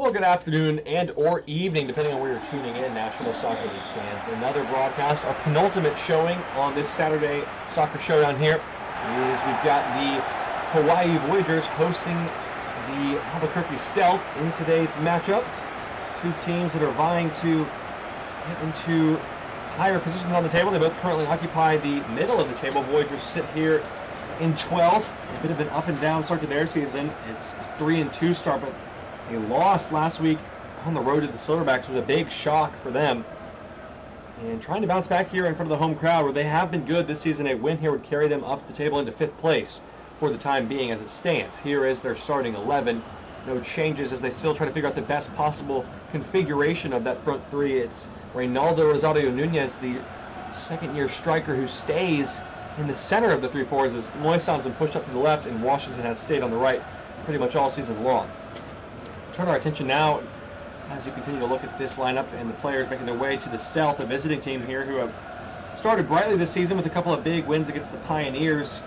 Well, good afternoon and or evening, depending on where you're tuning in, National Soccer League fans. Another broadcast, our penultimate showing on this Saturday Soccer Showdown here is we've got the Hawaii Voyageurs hosting the Albuquerque Stealth in today's matchup. Two teams that are vying to get into higher positions on the table. They both currently occupy the middle of the table. Voyageurs sit here in 12th. A bit of an up and down start to their season. It's a 3-2 start, but they lost last week on the road to the Silverbacks. Was a big shock for them. And trying to bounce back here in front of the home crowd, where they have been good this season. A win here would carry them up the table into 5th place for the time being as it stands. Here is their starting 11. No changes as they still try to figure out the best possible configuration of that front three. It's Reynaldo Rosario Nunez, the second-year striker, who stays in the center of the 3-4s as Moisan's been pushed up to the left and Washington has stayed on the right pretty much all season long. Turn our attention now as you continue to look at this lineup and the players making their way to the Stealth, a visiting team here who have started brightly this season with a couple of big wins against the Pioneers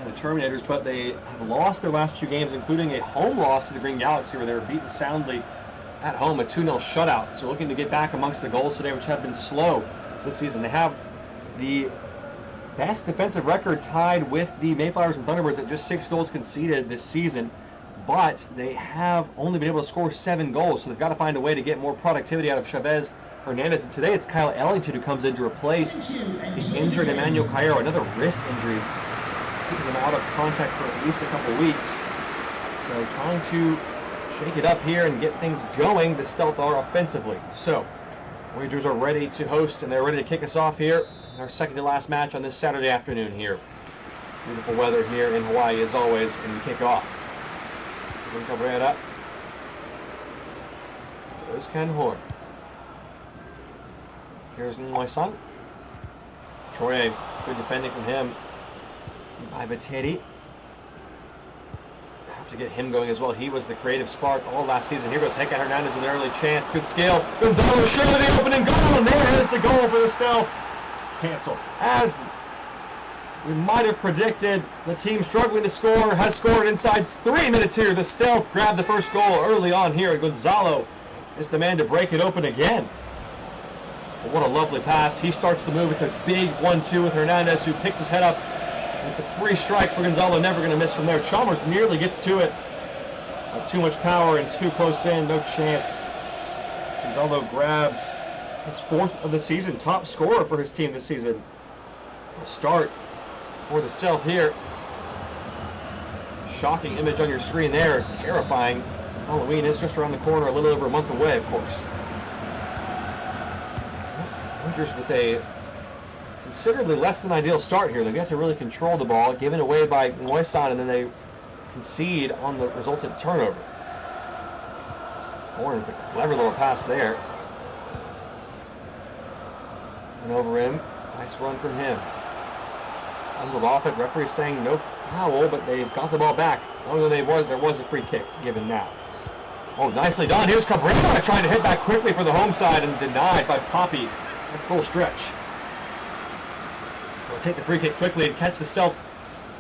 and the Terminators, but they have lost their last 2 games, including a home loss to the Green Galaxy where they were beaten soundly at home, a 2-0 shutout. So looking to get back amongst the goals today, which have been slow this season. They have the best defensive record tied with the Mayflowers and Thunderbirds at just 6 goals conceded this season. But they have only been able to score 7 goals, so they've got to find a way to get more productivity out of Chavez Hernandez. And today it's Kyle Ellington who comes in to replace the injured Emmanuel Cairo, another wrist injury, keeping him out of contact for at least a couple weeks. So trying to shake it up here and get things going, the Stealth are offensively. So Voyageurs are ready to host, and they're ready to kick us off here in our second to last match on this Saturday afternoon here. Beautiful weather here in Hawaii as always, and we kick off. Cabrera. There's Ken Horn. Here's Moisan. Troye, good defending from him. By Viteri. Have to get him going as well. He was the creative spark all last season. Here goes Hector Hernandez with an early chance. Good skill. Gonzalo sure of the opening goal, and there is the goal for the Stealth. Cancel. As we might have predicted, the team struggling to score has scored inside 3 minutes here. The Stealth grabbed the first goal early on here, and Gonzalo is the man to break it open again. But what a lovely pass. He starts the move. It's a big 1-2 with Hernandez, who picks his head up. And it's a free strike for Gonzalo. Never going to miss from there. Chalmers nearly gets to it. Too much power and too close in. No chance. Gonzalo grabs his 4th of the season. Top scorer for his team this season. A start for the Stealth here. Shocking image on your screen there. Terrifying. Halloween is just around the corner, a little over a month away, of course. Rangers with a considerably less than ideal start here. They've got to really control the ball, given away by Moisan, and then they concede on the resultant turnover. Horn with a clever little pass there. And over him. Nice run from him. Angled off it, referee saying no foul, but they've got the ball back. Although there was a free kick given now. Oh, nicely done. Here's Cabrera trying to hit back quickly for the home side and denied by Poppy at full stretch. They'll take the free kick quickly and catch the Stealth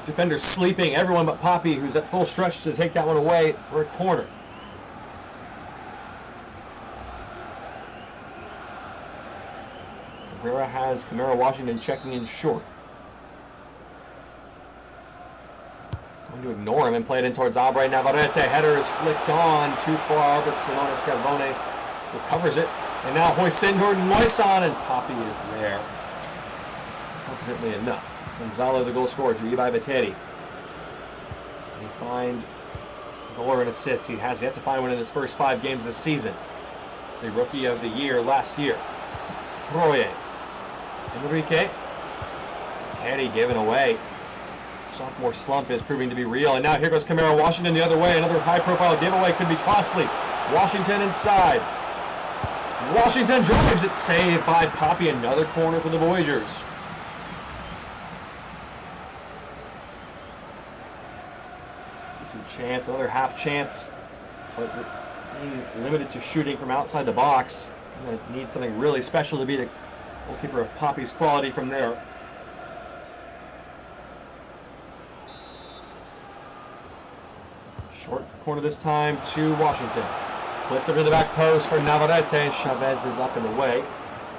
defender sleeping. Everyone but Poppy, who's at full stretch, to take that one away for a corner. Cabrera has Camaro Washington checking in short. To ignore him and play it in towards Albright. Navarrete, header is flicked on too far, but Simone Scarvone recovers it. And now Hoisin Moisan, and Poppy is there. Competently enough. Gonzalo, the goal scorer, to Ibai Viteri. He find a goal or an assist. He has yet to find one in his first 5 games this season. The rookie of the year last year. Troye. Enrique. Viteri given away. Sophomore slump is proving to be real, and now here goes Camaro Washington the other way. Another high-profile giveaway could be costly. Washington inside. Washington drives it, saved by Poppy. Another corner for the Voyageurs. Decent chance, another half chance, but being limited to shooting from outside the box. Need something really special to beat a goalkeeper of Poppy's quality from there. Short corner this time to Washington. Clipped over the back post for Navarrete. Chavez is up in the way.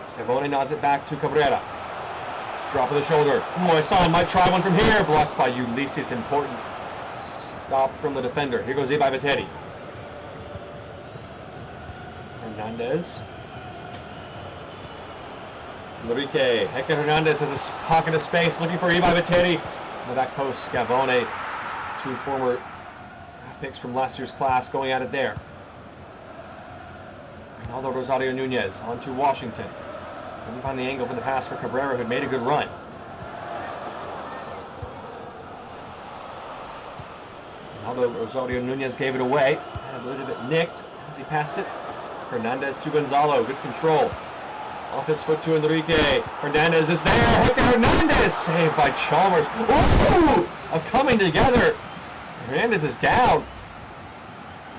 Scavone nods it back to Cabrera. Drop of the shoulder. Moisan might try one from here. Blocked by Ulysses. Important stop from the defender. Here goes Ibai Viteri. Hernandez. Enrique. Hector Hernandez has a pocket of space looking for Ibai Viteri. On the back post, Scavone. Two former picks from last year's class going at it there. Ronaldo Rosario Nunez on to Washington. Couldn't find the angle for the pass for Cabrera, who had made a good run. Ronaldo Rosario Nunez gave it away. Had a little bit nicked as he passed it. Hernandez to Gonzalo. Good control. Off his foot to Enrique. Hernandez is there. Hector Hernandez saved by Chalmers. Ooh! A coming together. Hernandez is down.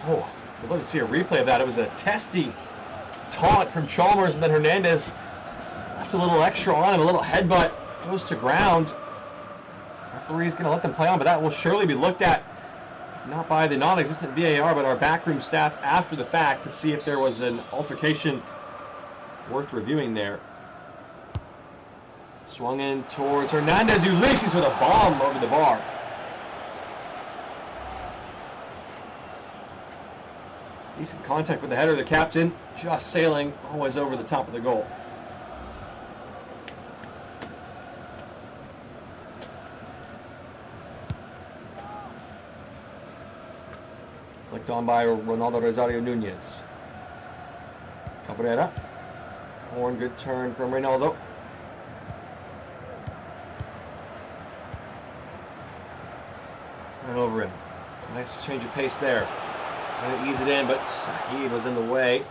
Oh, I'd love to see a replay of that. It was a testy taunt from Chalmers, and then Hernandez left a little extra on him. A little headbutt goes to ground. Referee's going to let them play on, but that will surely be looked at, if not by the non-existent VAR, but our backroom staff after the fact to see if there was an altercation worth reviewing there. Swung in towards Hernandez. Ulysses with a bomb over the bar. Decent contact with the header. The captain just sailing always over the top of the goal. Flicked on by Ronaldo Rosario Nunez. Cabrera. Horn, good turn from Ronaldo. And over him. Nice change of pace there. Trying to ease it in, but Saeed was in the way.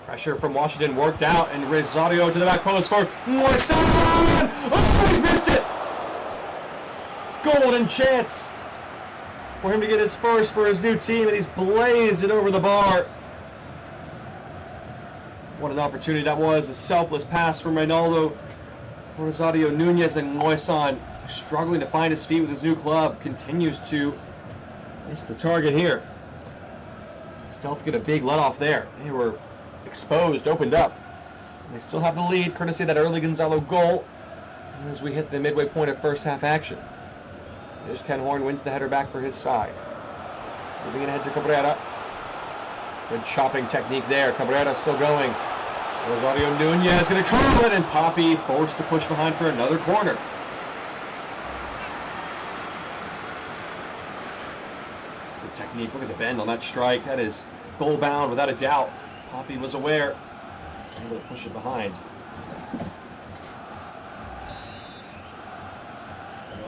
Pressure from Washington worked out, and Rosario to the back post for Moisan! Oh, he's missed it! Golden chance for him to get his first for his new team, and he's blazed it over the bar. What an opportunity that was. A selfless pass from Ronaldo Rosario Nunez, and Moisan, struggling to find his feet with his new club, continues to miss the target here. Stealth get a big let off there. They were exposed, opened up. They still have the lead, courtesy of that early Gonzalo goal. And as we hit the midway point of first half action, Ken Horn wins the header back for his side. Moving it ahead to Cabrera. Good chopping technique there. Cabrera still going. Rosario Nunez going to curl it, and Poppy forced to push behind for another corner. Good technique. Look at the bend on that strike. That is goal bound without a doubt. Poppy was aware. Able to push it behind.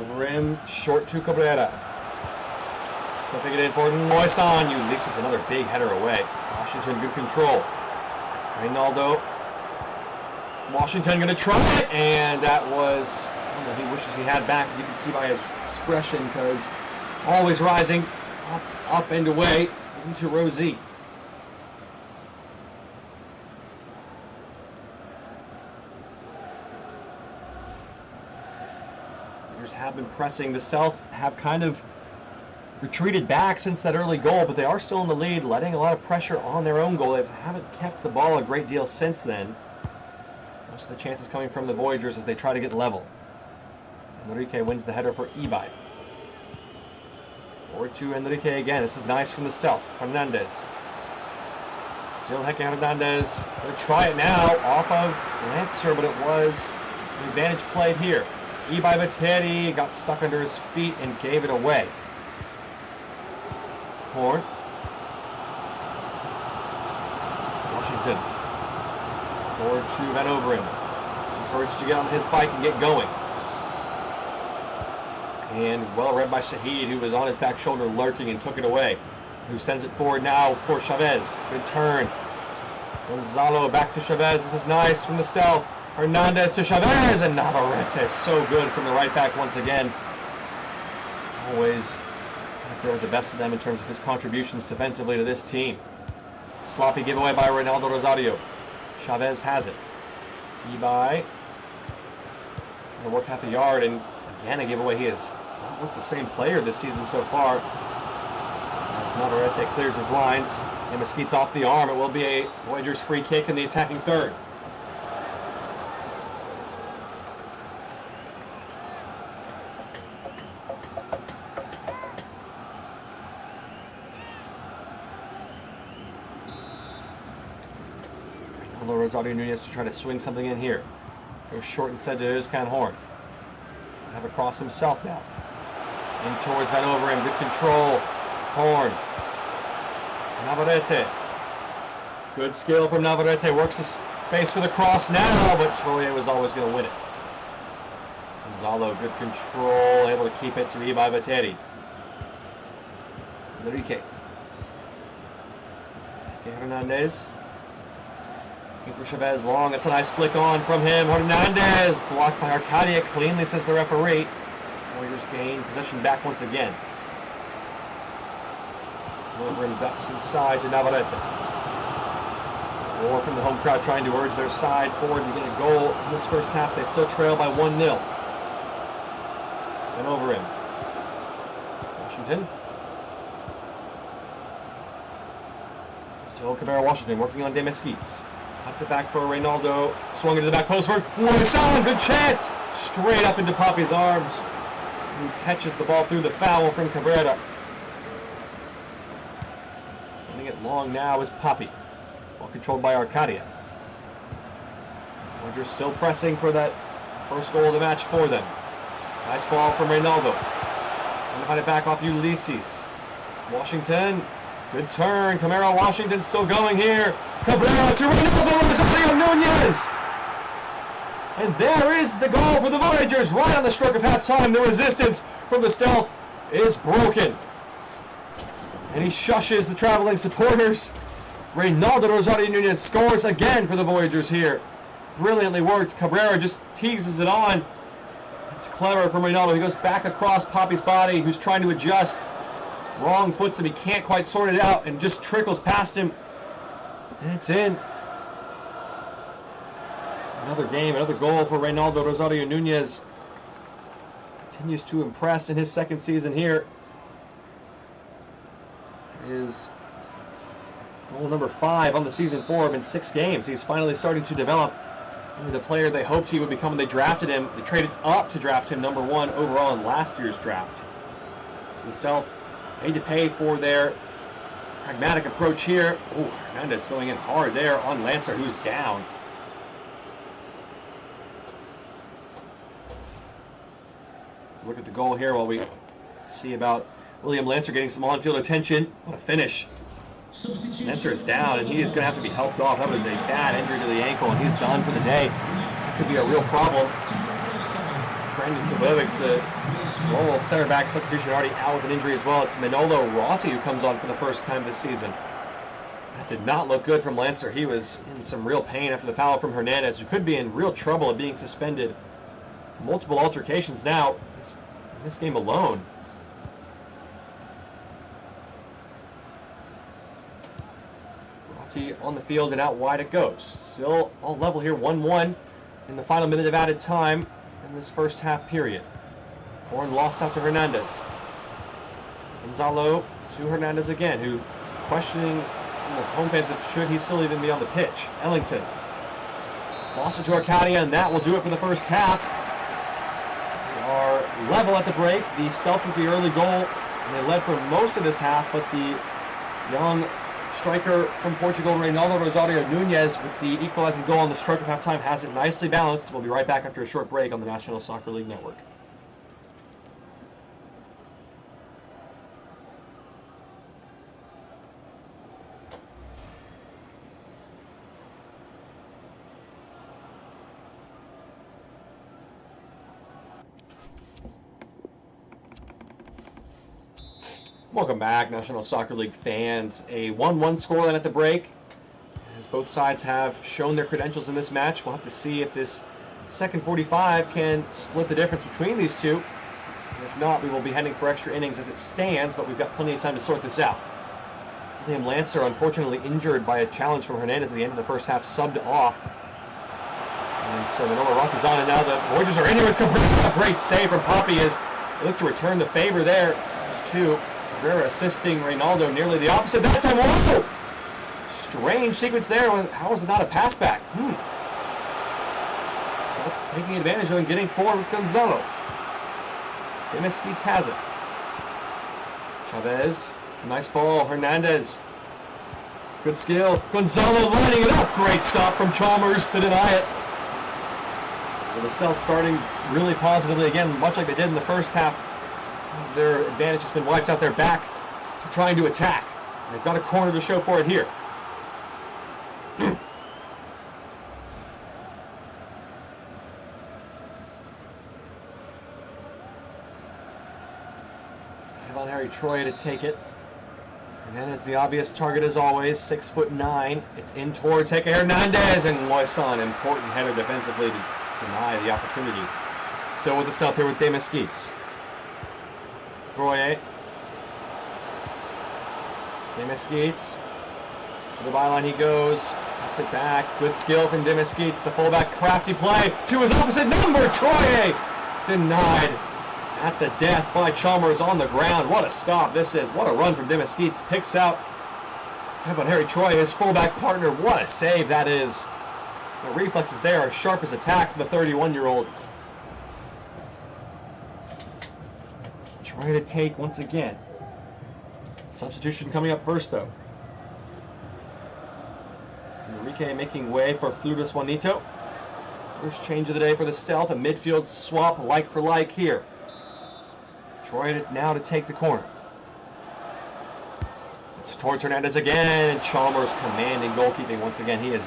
Over him, short to Cabrera. Flipping it in for Moisan. Ulysses, another big header away. Washington, good control. Ronaldo. Washington going to try it, and that was, I don't know, he wishes he had back, as you can see by his expression, because always rising, up and away into Rosie. Have been pressing. The Stealth have kind of retreated back since that early goal, but they are still in the lead, letting a lot of pressure on their own goal. They haven't kept the ball a great deal since then. Most of the chances coming from the Voyageurs as they try to get level. Enrique wins the header for Ibai. Forward to Enrique again. This is nice from the Stealth. Hernandez. Still Hector Hernandez. Going to try it now off of Lancer, but it was an advantage played here. Ibai Viteri got stuck under his feet and gave it away. Horn. Washington. Forward to Van Overen. Encouraged to get on his bike and get going. And well read by Shahid, who was on his back shoulder lurking and took it away. Who sends it forward now for Chavez. Good turn. Gonzalo back to Chavez. This is nice from the Stealth. Hernandez to Chavez, and Navarrete so good from the right back once again. Always up there with the best of them in terms of his contributions defensively to this team. Sloppy giveaway by Ronaldo Rosario. Chavez has it. Ibai trying to work half a yard, and again a giveaway. He has not looked the same player this season so far. As Navarrete clears his lines. And Mesquite's off the arm. It will be a Voyageurs free kick in the attacking third. Rosario Nunez to try to swing something in here. Goes short instead to Özkan Horn. Have a cross himself now. In towards Van Overen. Good control. Horn. Navarrete. Good skill from Navarrete. Works the space for the cross now, but Troye was always going to win it. Gonzalo, good control. Able to keep it to Ibai Vateri. Enrique. Hernandez. Looking for Chavez long. That's a nice flick on from him. Hernandez blocked by Arcadia cleanly, says the referee. Warriors gain possession back once again. Over and ducks inside to Navarrete. More from the home crowd trying to urge their side forward to get a goal in this first half. They still trail by 1-0. And over him. Washington. Still Cabrera Washington working on De Mesquites. Cuts it back for Reynaldo. Swung into the back post for Moisan. Good chance. Straight up into Papi's arms. Who catches the ball through the foul from Cabrera. Sending it long now is Papi. Ball controlled by Arcadia. Warriors still pressing for that first goal of the match for them. Nice ball from Reynaldo. Trying to find it back off Ulysses. Washington. Good turn. Camaro Washington still going here. Cabrera to Reynaldo Rosario Nunez. And there is the goal for the Voyageurs right on the stroke of halftime. The resistance from the stealth is broken. And he shushes the traveling supporters. Reynaldo Rosario Nunez scores again for the Voyageurs here. Brilliantly worked. Cabrera just teases it on. It's clever from Reynaldo. He goes back across Papi's body, who's trying to adjust. Wrong foots him. He can't quite sort it out and just trickles past him. And it's in. Another game, another goal for Reynaldo Rosario Nunez. Continues to impress in his second season here. Is goal number 5 on the season for him in 6 games. He's finally starting to develop into the player they hoped he would become when they drafted him. They traded up to draft him number 1 overall in last year's draft. So the Stealth paid to pay for their pragmatic approach here. Oh, Hernandez going in hard there on Lancer, who's down. Look at the goal here while we see about William Lancer getting some on-field attention. What a finish. Lancer is down, and he is going to have to be helped off. That was a bad injury to the ankle, and he's done for the day. That could be a real problem. Brandon Kovovics, the Lowell center back substitution, already out with an injury as well. It's Manolo Rotti who comes on for the first time this season. That did not look good from Lancer. He was in some real pain after the foul from Hernandez, who could be in real trouble of being suspended. Multiple altercations now in this game alone. Rotti on the field and out wide it goes. Still all level here, 1-1 in the final minute of added time in this first half period. Horn lost out to Hernandez. Gonzalo to Hernandez again, who questioning the home fans if should he still even be on the pitch. Ellington lost it to Arcadia, and that will do it for the first half. They are level at the break. The Stealth with the early goal, and they led for most of this half, but the young striker from Portugal, Reynaldo Rosario Nunez, with the equalizing goal on the stroke of halftime, has it nicely balanced. We'll be right back after a short break on the National Soccer League Network. Welcome back, National Soccer League fans. A 1-1 scoreline at the break, as both sides have shown their credentials in this match. We'll have to see if this second 45 can split the difference between these two. If not, we will be heading for extra innings as it stands, but we've got plenty of time to sort this out. William Lancer, unfortunately injured by a challenge from Hernandez at the end of the first half, subbed off. And so Manolo Rotti's on, and now the Voyageurs are in here with Cabrera. Great save from Papi as they look to return the favor there. There's two. Cabrera assisting Reynaldo nearly the opposite. That time, oh! Strange sequence there. How was it not a pass back? So taking advantage of and getting forward with Gonzalo. Mesquite has it. Chavez. Nice ball. Hernandez. Good skill. Gonzalo lining it up. Great stop from Chalmers to deny it. So the Stealth starting really positively again, much like they did in the first half. Their advantage has been wiped out their back to trying to attack. They've got a corner to show for it here. On Harry Troy to take it. And then is the obvious target as always, 6'9". It's in toward Teke Hernandez, and Moisan, important header defensively to deny the opportunity. Still with the Stealth here with De Mesquites. Troye. De Mesquites. To the byline he goes. Cuts it back. Good skill from De Mesquites. The fullback, crafty play to his opposite number. Troye denied. At the death by Chalmers on the ground. What a stop this is. What a run from De Mesquites. Picks out. How about Harry Troy, his fullback partner? What a save that is. The reflexes there are sharp as attack for the 31-year-old. Trying to take once again. Substitution coming up first, though. Enrique making way for Flores Juanito. First change of the day for the Stealth. A midfield swap like for like here. Troy now to take the corner. It's towards Hernandez again, and Chalmers commanding goalkeeping once again. He is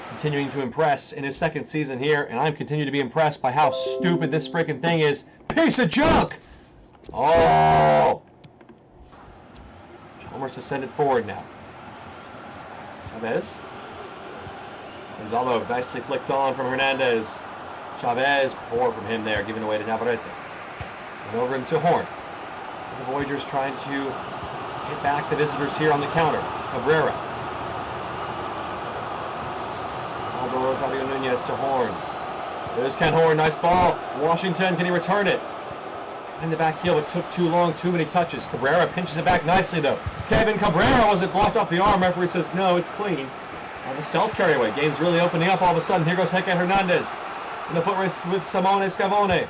continuing to impress in his second season here, and I'm continuing to be impressed by how stupid this freaking thing is. Piece of junk! Oh! Chalmers to send it forward now. Chavez. Gonzalo nicely flicked on from Hernandez. Chavez, poor from him there, giving away to Navarrete. And over him to Horn. The Voyageurs trying to hit back the visitors here on the counter. Cabrera. Aldo Rosario Nunez to Horn. There's Ken Horn, nice ball. Washington, can he return it? In the back heel, it took too long, too many touches. Cabrera pinches it back nicely though. Kevin Cabrera, was it blocked off the arm? Referee says no, it's clean. And the Stealth carry away. Game's really opening up all of a sudden. Here goes Heke Hernandez. In the foot race with Simone Scavone.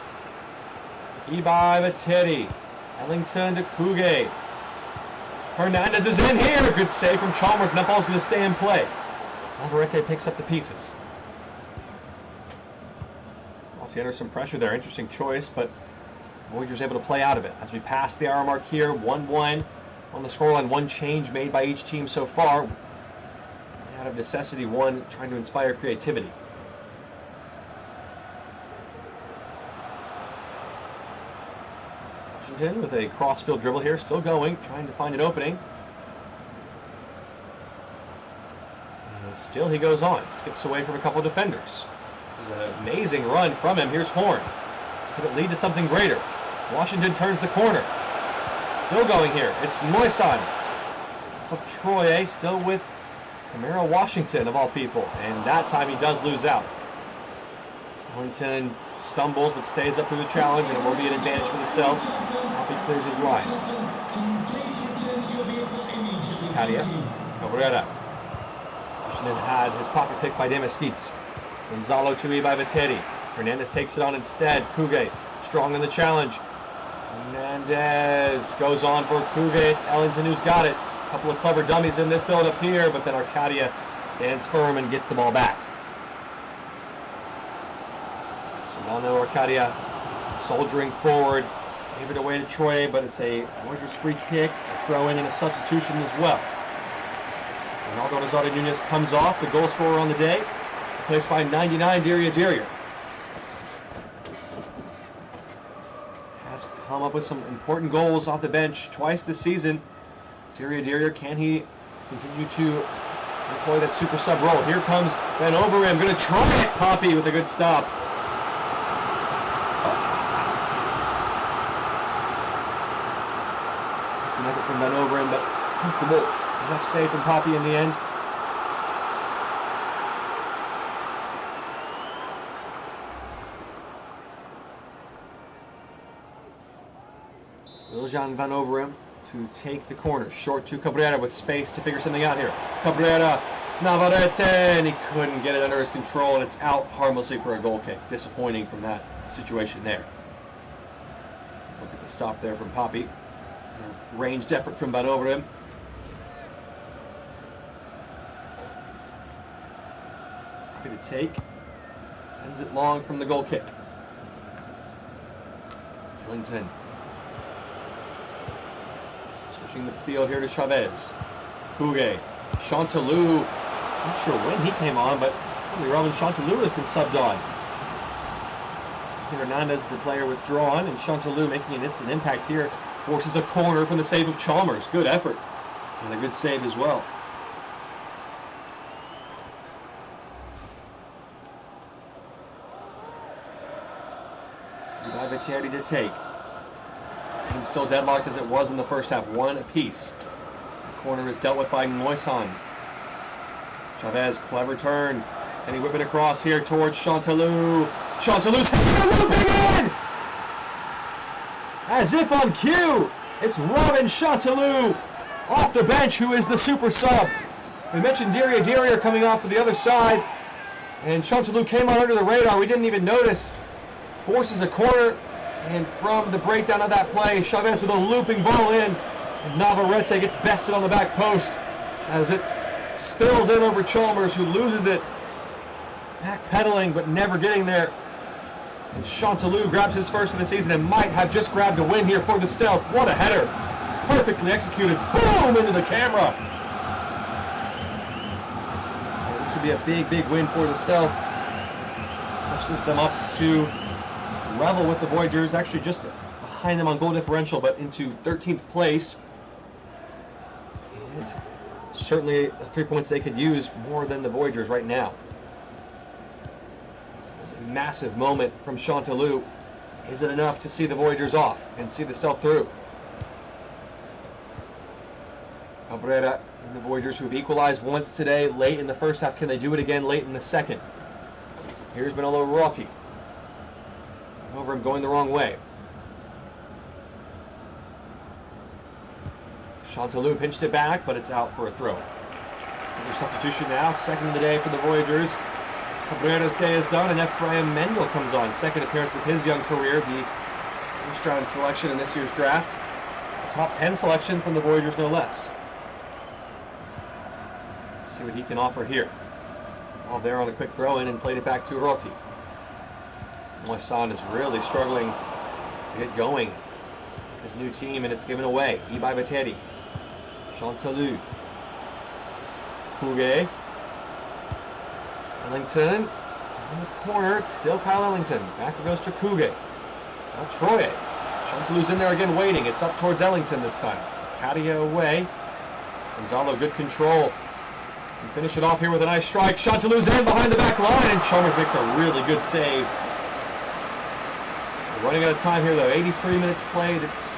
Ibai Vateri. Ellington to Kuge. Hernandez is in here. Good save from Chalmers, and that ball's going to stay in play. Navarrete picks up the pieces. To enter some pressure there. Interesting choice, but Voyageurs able to play out of it. As we pass the hour mark here, 1-1 on the scoreline. One change made by each team so far. Out of necessity, one trying to inspire creativity. Washington with a crossfield dribble here, still going, trying to find an opening. And still he goes on, skips away from a couple of defenders. This is an amazing run from him. Here's Horn. Could it lead to something greater? Washington turns the corner. Still going here. It's Moisan. Troye still with Camaro Washington, of all people. And that time he does lose out. Ellington stumbles but stays up to the challenge, and it will be an advantage for the Stealth. Off he clears his lines. Cadia. Cabrera. Washington had his pocket picked by De Mesquites. Gonzalo to Ibai Vateri. Hernandez takes it on instead. Kuge strong in the challenge. Hernandez goes on for Kuge. It's Ellington who's got it. A couple of clever dummies in this build up here, but then Arcadia stands firm and gets the ball back. Solano Arcadia soldiering forward. Gave it away to Troy, but it's a Voyageurs free kick, a throw in and a substitution as well. Ronaldo Rosario Nunez comes off, the goal scorer on the day. Replaced by 99, Diria Diria. Has come up with some important goals off the bench twice this season. Diria Diria, can he continue to employ that super sub role? Here comes Van Overem, going to try it. Poppy with a good stop. It's an effort from Van Overem, but comfortable. Enough save from Poppy in the end. Wiljan Van Overem to take the corner. Short to Cabrera with space to figure something out here. Cabrera, Navarrete, and he couldn't get it under his control, and it's out harmlessly for a goal kick. Disappointing from that situation there. Look at the stop there from Papi. Ranged effort from Van Overem. Happy to take. Sends it long from the goal kick. Ellington. Switching the field here to Chavez. Cougue. Chanteloup. Not sure when he came on, but Robin Chanteloup has been subbed on. Hernandez, the player, withdrawn, and Chanteloup making an instant impact here. Forces a corner from the save of Chalmers. Good effort. And a good save as well. Vietieri to take. He's still deadlocked as it was in the first half. One apiece. The corner is dealt with by Moisan. Chavez, clever turn. And he whip it across here towards Chanteloup. Chanteloup's looping in! As if on cue, it's Robin Chanteloup off the bench, who is the super sub. We mentioned Diria coming off to the other side, and Chanteloup came on under the radar. We didn't even notice. Forces a corner, and from the breakdown of that play, Chavez with a looping ball in, and Navarrete gets bested on the back post as it spills in over Chalmers, who loses it. Backpedaling, but never getting there. And Chanteloup grabs his first of the season and might have just grabbed a win here for the Stealth. What a header. Perfectly executed. Boom! Into the camera. Well, this would be a big, big win for the Stealth. Pushes them up to level with the Voyageurs. Actually just behind them on goal differential, but into 13th place. And certainly 3 points they could use more than the Voyageurs right now. Massive moment from Chanteloup. Is it enough to see the Voyageurs off and see the Stealth through? Cabrera and the Voyageurs, who have equalized once today late in the first half. Can they do it again late in the second? Here's Manolo Rotti. Over him going the wrong way. Chanteloup pinched it back, but it's out for a throw. Another substitution now, second of the day for the Voyageurs. Cabrera's day is done, and Ephraim Mendel comes on. Second appearance of his young career, the first round selection in this year's draft. A top 10 selection from the Voyageurs, no less. Let's see what he can offer here. All there on a quick throw in and played it back to Rotti. Moisan is really struggling to get going. His new team, and it's given away. Ibai Vietieri. Chanteloup. Cougue. Ellington in the corner. It's still Kyle Ellington. Back it goes to Cougue. Now Troye. Chanteloup's in there again waiting. It's up towards Ellington this time. Katia away. Gonzalo, good control. And finish it off here with a nice strike. Chanteloup's in behind the back line, and Chalmers makes a really good save. We're running out of time here though. 83 minutes played. It's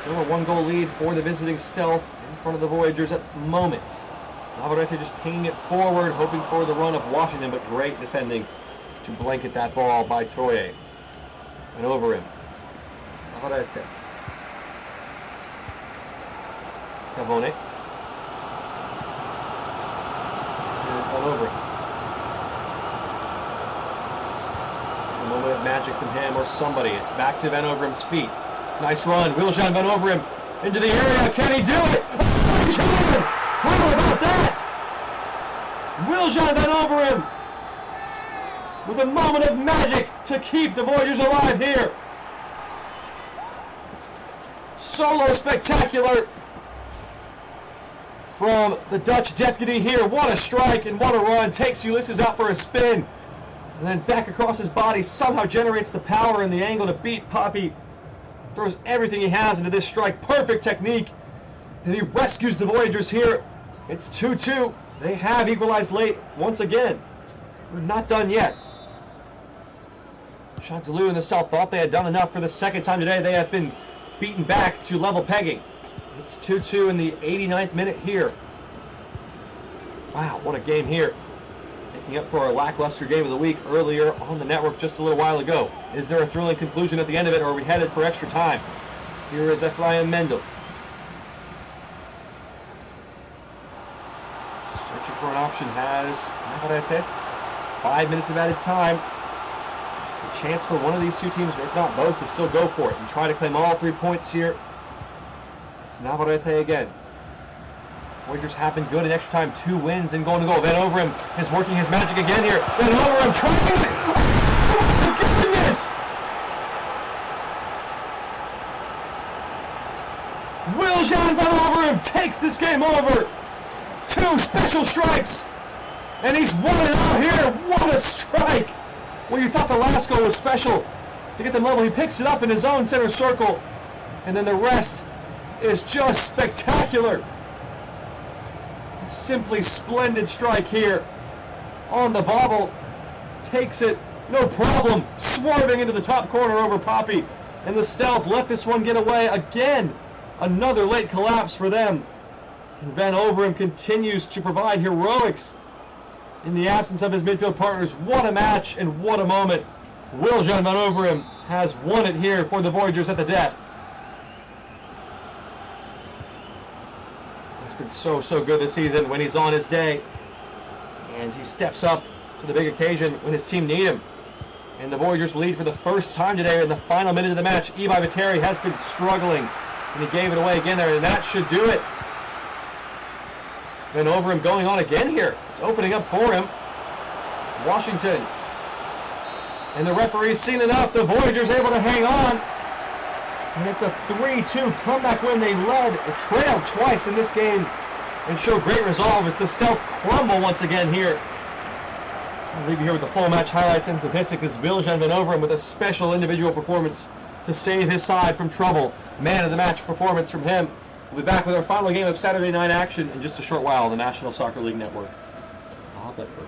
still a 1-goal lead for the visiting Stealth in front of the Voyageurs at the moment. Navarrete just pinging it forward, hoping for the run of Washington, but great defending to blanket that ball by Troye. And over him. Navarrete. Scavone. Here's Van Overem. A moment of magic from him or somebody. It's back to Van Overem's feet. Nice run. Wiljan Van Overem into the area. Can he do it? Oh, how about that? Wiljan Van Overem with a moment of magic to keep the Voyageurs alive here. Solo spectacular from the Dutch deputy here. What a strike and what a run. Takes Ulysses out for a spin. And then back across his body. Somehow generates the power and the angle to beat Papi. Throws everything he has into this strike. Perfect technique. And he rescues the Voyageurs here. It's 2-2. They have equalized late once again. We're not done yet. Chanteloup and the Stealth thought they had done enough for the second time today. They have been beaten back to level pegging. It's 2-2 in the 89th minute here. Wow, what a game here. Making up for our lackluster game of the week earlier on the network just a little while ago. Is there a thrilling conclusion at the end of it, or are we headed for extra time? Here is Ephraim Mendel. is Navarrete. 5 minutes of added time. A chance for one of these two teams, or if not both, to still go for it and try to claim all 3 points here. It's Navarrete again. Voyageurs have been good in extra time. 2 wins and going to goal. Van Overhem is working his magic again here. Van Overhem trying it. Oh my goodness! Wiljan Van Overhem takes this game over. 2 special strikes. And he's won it out here. What a strike! Well, you thought the last goal was special. To get them level, he picks it up in his own center circle. And then the rest is just spectacular. Simply splendid strike here. On the bobble. Takes it. No problem. Swerving into the top corner over Poppy. And the Stealth let this one get away again. Another late collapse for them. And Van Overhem continues to provide heroics in the absence of his midfield partners. What a match and what a moment. Wiljan Van Overhem has won it here for the Voyageurs at the death. He's been so good this season when he's on his day. And he steps up to the big occasion when his team need him. And the Voyageurs lead for the first time today in the final minute of the match. Ibai Viteri has been struggling. And he gave it away again there, and that should do it. Van Overhem going on again here. It's opening up for him. Washington. And the referee's seen enough. The Voyageurs able to hang on. And it's a 3-2 comeback win. They led, trailed twice in this game, and show great resolve as the Stealth crumble once again here. I'll leave you here with the full match highlights and statistics as Wiljan Van Overhem with a special individual performance to save his side from trouble. Man of the match performance from him. We'll be back with our final game of Saturday night action in just a short while on the National Soccer League Network. Network.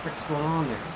What's going on there?